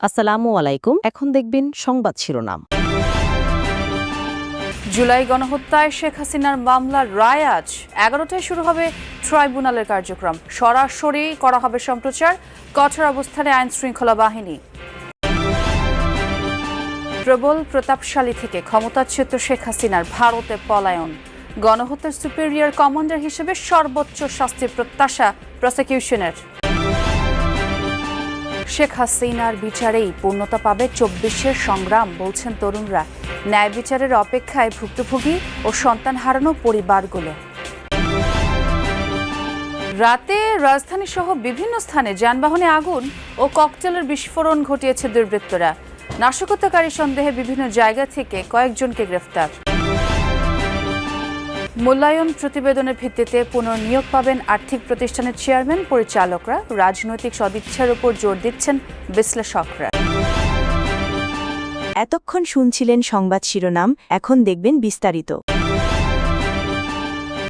আসসালামু আলাইকুম। এখন দেখবেন সংবাদ শিরোনাম। জুলাই গণহত্যায় শেখ হাসিনার মামলার রায় আজ 11টায় শুরু হবে ট্রাইব্যুনালের কার্যক্রম। সরাসরি করা হবে সম্প্রচার। কঠোর অবস্থানে আইন শৃঙ্খলা বাহিনী। প্রবল প্রতাপশালী থেকে ক্ষমতাচ্যুত শেখ হাসিনার ভারতে পলায়ন। গণহত্যার সুপিরিয়র কমান্ডার হিসেবে সর্বোচ্চ শাস্তির প্রত্যাশা প্রসিকিউশনের। শেখ হাসিনার বিচারেই পূর্ণতা পাবে 24-এর সংগ্রাম, বলছেন তরুণরা। ন্যায় বিচারের অপেক্ষায় ভুক্তভোগী ও সন্তান হারানো পরিবারগুলো। রাতে রাজধানী সহ বিভিন্ন স্থানে যানবাহনে আগুন ও ককটেলের বিস্ফোরণ ঘটিয়েছে দুর্বৃত্তরা। নাশকতাকারী সন্দেহে বিভিন্ন জায়গা থেকে কয়েকজনকে গ্রেফতার। মূল্যায়ন প্রতিবেদনের ভিত্তিতে পুনর্নিয়োগ পাবেন আর্থিক প্রতিষ্ঠানের চেয়ারম্যান পরিচালকরা। রাজনৈতিক সদিচ্ছার উপর জোর দিচ্ছেন বিশ্লেষকরা। এতক্ষণ শুনছিলেন সংবাদ শিরোনাম, এখন দেখবেন বিস্তারিত।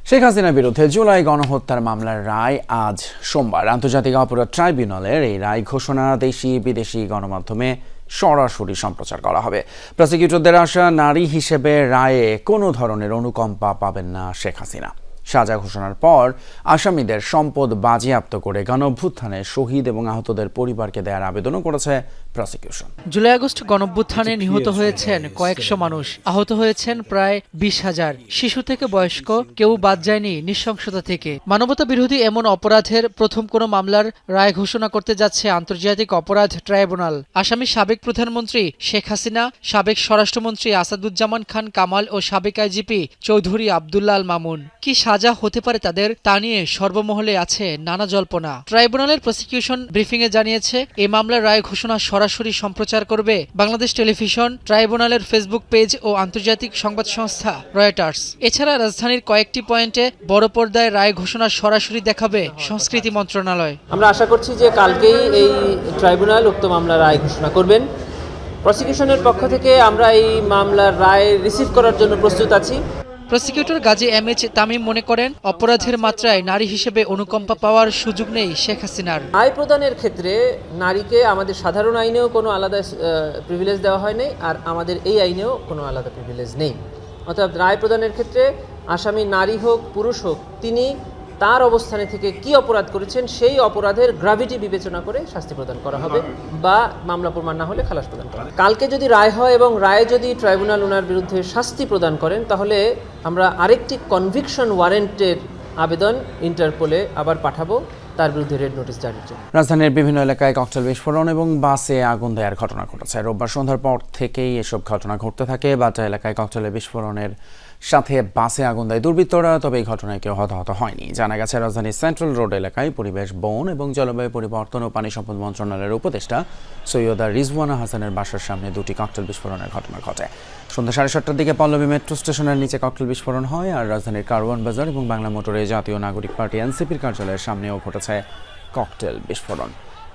শেখ হাসিনার বিরুদ্ধে জুলাই গণহত্যার মামলার রায় আজ সোমবার আন্তর্জাতিক অপরাধ ট্রাইব্যুনালের এই রায় ঘোষণা দেশি বিদেশি গণমাধ্যমে সরাসরি সম্প্রচার করা হবে। প্রসিকিউটরদের আশা, নারী হিসেবে রায়ে কোনো ধরনের অনুকম্পা পাবেন না শেখ হাসিনা। সাজা ঘোষণার পর আসামিদের সম্পদ বাজেয়াপ্ত করে গণঅভ্যুত্থানে শহীদ এবং আহতদের পরিবারকে দেওয়ার আবেদনও করেছে প্রসিকিউশন। জুলাই আগস্ট গণঅভ্যুত্থানে নিহত হয়েছেন কয়েকশো মানুষ, আহত হয়েছেন প্রায় 20,000। শিশু থেকে বয়স্ক কেউ বাদ যায়নি নৃশংসতা থেকে। মানবতা বিরোধী এমন অপরাধের প্রথম কোনো মামলার রায় ঘোষণা করতে যাচ্ছে আন্তর্জাতিক অপরাধ ট্রাইব্যুনাল। আসামি সাবেক প্রধানমন্ত্রী শেখ হাসিনা, সাবেক স্বরাষ্ট্রমন্ত্রী আসাদুজ্জামান খান কামাল ও সাবেক আইজিপি চৌধুরী আব্দুল্লাহ আল মামুন। কি সাজা হতে পারে তাদের, তা নিয়ে সর্বমহলে আছে নানা জল্পনা। ট্রাইব্যুনালের প্রসিকিউশন ব্রিফিংয়ে জানিয়েছে, এই মামলার রায় ঘোষণা সরাসরি সম্প্রচার করবে বাংলাদেশ টেলিভিশন, ট্রাইব্যুনালের ফেসবুক পেজ ও আন্তর্জাতিক সংবাদ সংস্থা রয়টার্স। এছাড়া রাজধানীর কয়েকটি পয়েন্টে বড় পর্দায় রায় ঘোষণা সরাসরি দেখাবে সংস্কৃতি মন্ত্রণালয়। আমরা আশা করছি যে কালকেই এই ট্রাইব্যুনাল উক্ত মামলার রায় ঘোষণা করবেন। প্রসিকিউশনের পক্ষ থেকে আমরা এই মামলার রায় রিসিভ করার জন্য প্রস্তুত আছি। প্রসিকিউটর গাজী এম.এইচ. তামিম মনে করেন, অপরাধের মাত্রায় নারী হিসেবে অনুকম্পা পাওয়ার সুযোগ নেই শেখ হাসিনার। রায় প্রদানের ক্ষেত্রে নারীকে আমাদের সাধারণ আইনেও কোনো আলাদা প্রিভিলেজ দেওয়া হয়নি, আর আমাদের এই আইনেও কোনো আলাদা প্রিভিলেজ নেই। অর্থাৎ রায় প্রদানের ক্ষেত্রে আসামি নারী হোক পুরুষ হোক, তিনি তার অবস্থানে থেকে কি অপরাধ করেছেন সেই অপরাধের গ্র্যাভিটি বিবেচনা করে শাস্তি প্রদান করা হবে বা মামলা প্রমাণ না হলে খালাস প্রদান করা হবে। কালকে যদি রায় হয় এবং রায়ে যদি ট্রাইব্যুনাল ওনার বিরুদ্ধে শাস্তি প্রদান করেন, তাহলে আমরা আরেকটি কনভিকশন ওয়ারেন্টের আবেদন ইন্টারপোলে আবার পাঠাবো তার বিরুদ্ধে রেড নোটিশ জারির জন্য। রাজধানীর বিভিন্ন এলাকায় ককটেল বিস্ফোরণ এবং বাসে আগুন দেওয়ার ঘটনা ঘটেছে। রোববার সন্ধ্যার পর থেকেই এসব ঘটনা ঘটতে থাকে। বাড্ডা এলাকায় ককটেলের বিস্ফোরণের সাথে বাসে আগুন দেয় দুর্বৃত্তরা, তবে এই ঘটনায় কেউ হতাহত হয়নি। জানা গেছে, রাজধানীর সেন্ট্রাল রোড এলাকায় পরিবেশ, বন এবং জলবায়ু পরিবর্তন ও পানি সম্পদ মন্ত্রণালয়ের উপদেষ্টা সৈয়দা রিজওয়ানা হাসানের বাসার সামনে দুটি ককটেল বিস্ফোরণের ঘটনা ঘটে। সন্ধ্যা 7:30টার দিকে পল্লবী মেট্রো স্টেশনের নিচে ককটেল বিস্ফোরণ হয়। আর রাজধানীর কারওয়ান বাজার এবং বাংলা মোটরে জাতীয় নাগরিক পার্টি এনসিপির কার্যালয়ের সামনেও ঘটেছে ককটেল বিস্ফোরণ।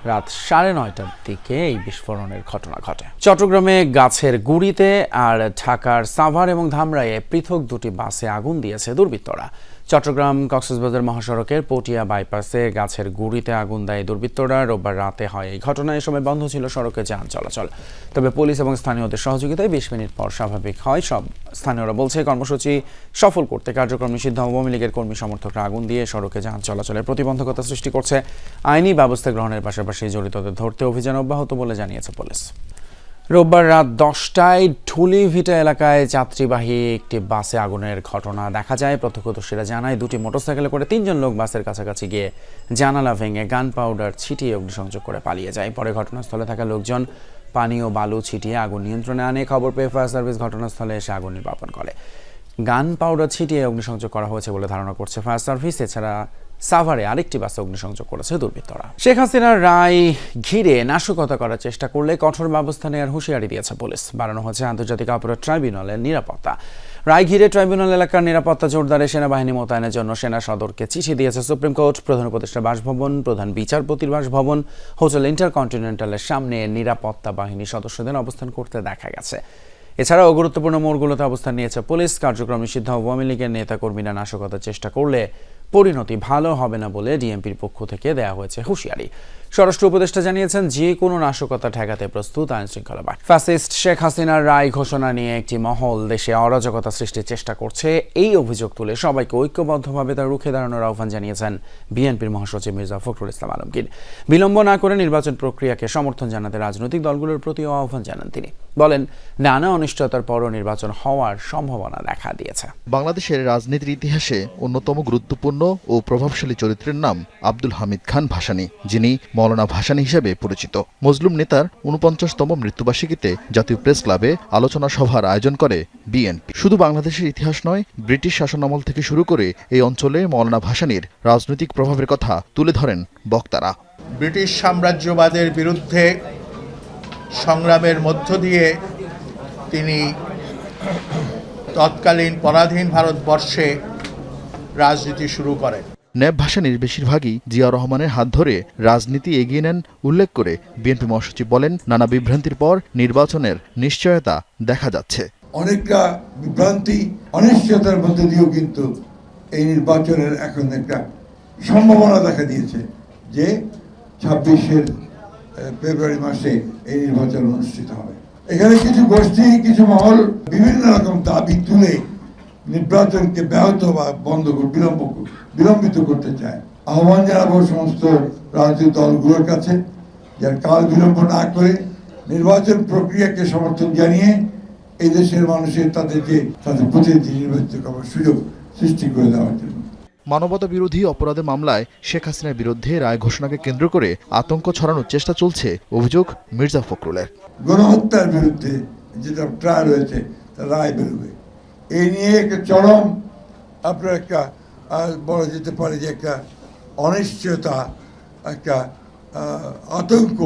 রাত 9:30টার দিকে এই বিস্ফোরণের ঘটনা ঘটে। চট্টগ্রামে গাছের গুড়িতে আর ঢাকার সাভার এবং ধামরাইয়ে পৃথক দুটি বাসে আগুন দিয়েছে দুর্বৃত্তরা। চট্টগ্রাম কক্সবাজার মহাসড়কের পটিয়া বাইপাসে গাছের গুড়িতে আগুন দেয় দুর্বৃত্তরা। রোববার রাতে হয় এই ঘটনা। এই সময় বন্ধ ছিল সড়কে যান চলাচল, তবে পুলিশ এবং স্থানীয়দের সহযোগিতায় 20 মিনিট পর স্বাভাবিক হয় সব। স্থানীয়রা বলছে, কর্মসূচি সফল করতে কার্যক্রম নিষিদ্ধ আওয়ামী লীগের কর্মী সমর্থকরা আগুন দিয়ে সড়কে যান চলাচলের প্রতিবন্ধকতা সৃষ্টি করছে। আইনি ব্যবস্থা গ্রহণের পাশাপাশি জড়িতদের ধরতে অভিযান অব্যাহত বলে জানিয়েছে পুলিশ। রোববার রাত 10টায় ঢুলিভিটা এলাকায় যাত্রীবাহী একটি বাসে আগুনের ঘটনা দেখা যায়। প্রত্যক্ষদর্শীরা জানায়, দুটি মোটরসাইকেলে করে 3 জন লোক বাসের কাছাকাছি গিয়ে জানালা ভেঙে গান পাউডার ছিটিয়ে অগ্নিসংযোগ করে পালিয়ে যায়। পরে ঘটনাস্থলে থাকা লোকজন পানি ও বালু ছিটিয়ে আগুন নিয়ন্ত্রণে আনে। খবর পেয়ে ফায়ার সার্ভিস ঘটনাস্থলে এসে আগুন নির্বাপন করে। গান পাউডার ছিটিয়ে অগ্নিসংযোগ করা হয়েছে বলে ধারণা করছে ফায়ার সার্ভিস। এছাড়া সাভারে আরেকটি বাসে অগ্নিসংযোগ করেছে দুর্বৃত্তরা। শেখ হাসিনার রায় ঘিরে নাশকতা করার চেষ্টা করলে কঠোর ব্যবস্থা নেওয়ার হুঁশিয়ারি দিয়েছে পুলিশ। বাড়ানো হয়েছে আন্তর্জাতিক অপরাধ ট্রাইব্যুনালের নিরাপত্তা। রায় ঘিরে ট্রাইব্যুনাল এলাকার নিরাপত্তা জোরদারে সেনাবাহিনী মোতায়েনের জন্য সেনা সদরকে চিঠি দিয়েছে সুপ্রিম কোর্ট। প্রধান উপদেষ্টার বাসভবন, প্রধান বিচারপতির বাসভবন, হোটেল ইন্টারকন্টিনেন্টালের সামনে নিরাপত্তা বাহিনী সদস্যদের অবস্থান করতে দেখা গেছে। এছাড়াও গুরুত্বপূর্ণ মোড়গুলোতে অবস্থান নিয়েছে পুলিশ। কার্যক্রম নিষিদ্ধ আওয়ামী লীগের নেতাকর্মীরা নাশকতার চেষ্টা করলে পরিণতি ভালো হবে না বলে ডিএমপির পক্ষ থেকে দেয়া হয়েছে হুঁশিয়ারি। স্বরাষ্ট্র উপদেষ্টা জানিয়েছেন, যে কোনো নাশকতা ঠেকাতে প্রস্তুত আইনশৃঙ্খলা বাহিনী। ফ্যাসিস্ট শেখ হাসিনার রায় ঘোষণা নিয়ে একটি মহল দেশে অরাজকতা সৃষ্টির চেষ্টা করছে, এই অভিযোগ তুলে সবাইকে ঐক্যবদ্ধভাবে তা রুখে দাঁড়ানোর আহ্বান জানিয়েছেন বিএনপির মহাসচিব মির্জা ফখরুল ইসলাম আলমগীর। বিলম্ব না করে নির্বাচন প্রক্রিয়াকে সমর্থন জানাতে রাজনৈতিক দলগুলোর প্রতিও আহ্বান জানান তিনি। বলেন, নানা অনিশ্চয়তার পরও নির্বাচন হওয়ার সম্ভাবনা দেখা দিয়েছে। বাংলাদেশের রাজনীতির ইতিহাসে অন্যতম গুরুত্বপূর্ণ ও প্রভাবশালী চরিত্রের নাম আব্দুল হামিদ খান ভাসানী, যিনি মৌলানা ভাসানী হিসেবে পরিচিত। মজলুম নেতার ৪৯তম মৃত্যুবার্ষিকীতে জাতীয় প্রেস ক্লাবে আলোচনা সভার আয়োজন করে বিএনপি। শুধু বাংলাদেশের ইতিহাস নয়, ব্রিটিশ শাসনামল থেকে শুরু করে এই অঞ্চলে মৌলানা ভাসানীর রাজনৈতিক প্রভাবের কথা তুলে ধরেন বক্তারা। ব্রিটিশ সাম্রাজ্যবাদের বিরুদ্ধে সংগ্রামের মধ্য দিয়ে তিনি তৎকালীন পরাধীন ভারতবর্ষে রাজনীতি শুরু করেন। ন্যাব ভাসানীর বেশিরভাগই জিয়া রহমানের হাত ধরে রাজনীতি এগিয়ে নেন উল্লেখ করে বিএনপি মহাসচিব বলেন, নানা বিভ্রান্তির পর নির্বাচনের নিশ্চয়তা দেখা যাচ্ছে। অনেকটা বিভ্রান্তি, অনিশ্চয়তার মধ্যে দিয়েও কিন্তু এই নির্বাচনের এখন একটা সম্ভাবনা দেখা দিয়েছে যে ২৬ ফেব্রুয়ারি মাসে এই নির্বাচন অনুষ্ঠিত হবে। এখানে কিছু গোষ্ঠী, কিছু মহল বিভিন্ন রকম দাবি তুলে নির্বাচনকে ব্যাহত বা বিলম্বিত করতে চায়। আহ্বান জানাবো সমস্ত রাজনৈতিক দলগুলোর কাছে যে কাল বিলম্ব না করে নির্বাচন প্রক্রিয়াকে সমর্থন জানিয়ে এই দেশের মানুষের তাদের প্রতিনিধি নির্বাচিত করার সুযোগ সৃষ্টি করে দেওয়ার জন্য। মানবতা বিরোধী অপরাধের মামলায় শেখ হাসিনার বিরুদ্ধে রায় ঘোষণাকে কেন্দ্র করে আতঙ্ক ছড়ানোর চেষ্টা চলছে, অভিযোগ মির্জা ফখরুলের। গণহত্যার বিরুদ্ধে যেটা ট্রায়াল হয়েছে তা রায় বেরোবে, এই নিয়ে একটা চরম আপনার একটা বলা যেতে পারে যে একটা অনিশ্চয়তা, একটা আতঙ্ক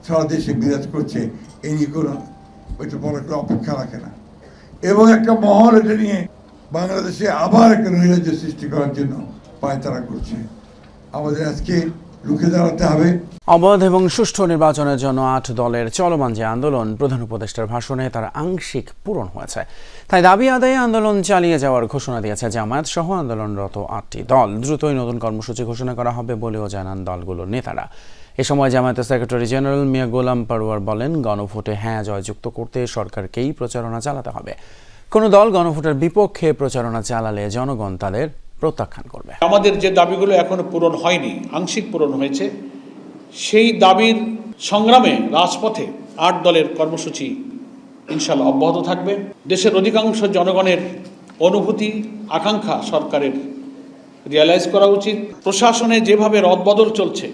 সারা দেশে বিরাজ করছে। এই নিয়ে কোনো ওইটা বড় একটা অপেক্ষা রাখে না, এবং একটা মহল এটা নিয়ে বাংলাদেশে আবার একটা নৈরাজ্য সৃষ্টি করার জন্য পায়তারা করছে। আমাদের আজকে রুখে দাঁড়াতে হবে। অবাধ এবং সুষ্ঠু নির্বাচনের জন্য ৮ দলের চলমান যে আন্দোলন, প্রধান উপদেষ্টার ভাষণে তার আংশিক পূরণ হয়েছে। তাই দাবি আদায়ে আন্দোলন চালিয়ে যাওয়ার ঘোষণা দিয়েছে জামায়াত সহ আন্দোলনরত ৮টি দল। দ্রুতই নতুন কর্মসূচি ঘোষণা করা হবে বলেও জানান দলগুলোর নেতারা। এ সময় জামায়াতের সেক্রেটারি জেনারেল মিয়া গোলাম পরওয়ার বলেন, গণভোটে হ্যাঁ জয়যুক্ত করতে সরকারকেই প্রচারণা চালাতে হবে। কোনো দল গণভোটের বিপক্ষে প্রচারণা চালালে জনগণ তাদের প্রত্যাখ্যান করবে। আমাদের যে দাবিগুলো এখনো পূরণ হয়নি, আংশিক পূরণ হয়েছে, সেই দাবির সংগ্রামে রাজপথে ৮ দলের কর্মসূচি ইনশাল্লাহ অব্যাহত থাকবে। দেশের অধিকাংশ জনগণের অনুভূতি, আকাঙ্ক্ষা সরকারের রিয়ালাইজ করা উচিত। প্রশাসনে যেভাবে রদবদল চলছে,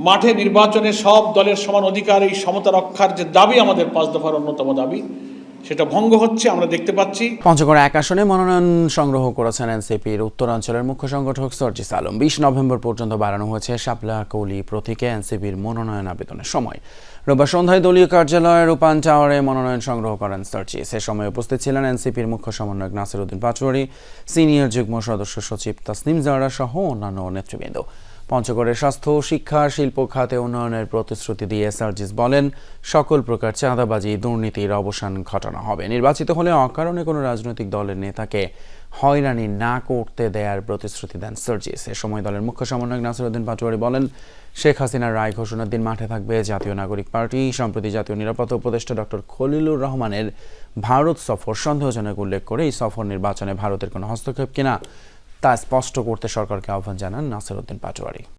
মাঠে নির্বাচনে সব দলের সমান অধিকার, এই সমতা রক্ষার যে দাবি আমাদের ৫ দফার অন্যতম দাবি, সেটা ভঙ্গ হচ্ছে আমরা দেখতে পাচ্ছি। পঞ্চগড়ে ১ আসনে মনোনয়ন সংগ্রহ করেছেন এনসিপির উত্তরাঞ্চলের মুখ্য সংগঠক সার্জিস আলম। ২০ নভেম্বর পর্যন্ত বাড়ানো হয়েছে শাপলা কৌলি প্রতীকে এনসিপির মনোনয়ন আবেদনের সময়। রোববার সন্ধ্যায় দলীয় কার্যালয়ে রূপান টাওয়ারে মনোনয়ন সংগ্রহ করেন সার্জিস। এ সময় উপস্থিত ছিলেন এনসিপির মুখ্য সমন্বয়ক নাসির উদ্দিন পাটোয়ারি, সিনিয়র যুগ্ম সদস্য সচিব তাসনিম জাহরা সহ অন্যান্য নেতৃবৃন্দ। পঞ্চগড়ের স্বাস্থ্য, শিক্ষা, শিল্প খাতে উন্নয়নের প্রতিশ্রুতি দিয়ে সার্জিস বলেন, সকল প্রকার চাঁদাবাজি, দুর্নীতির অবসান ঘটানো হবে। নির্বাচিত হলে অকারণে কোনো রাজনৈতিক দলের নেতাকে হয়রানি না করতে দেয়ার প্রতিশ্রুতি দেন সার্জিস। এ সময় দলের মুখ্য সমন্বয়ক নাসির উদ্দিন পাটোয়ারি বলেন, শেখ হাসিনার রায় ঘোষণার দিন মাঠে থাকবে জাতীয় নাগরিক পার্টি। সম্প্রতি জাতীয় নিরাপত্তা উপদেষ্টা ডক্টর খলিলুর রহমানের ভারত সফর সন্দেহজনক উল্লেখ করে এই সফর নির্বাচনে ভারতের কোনো হস্তক্ষেপ কিনা তা স্পষ্ট করতে সরকারকে আহ্বান জানান নাসির উদ্দিন পাটোয়ারি।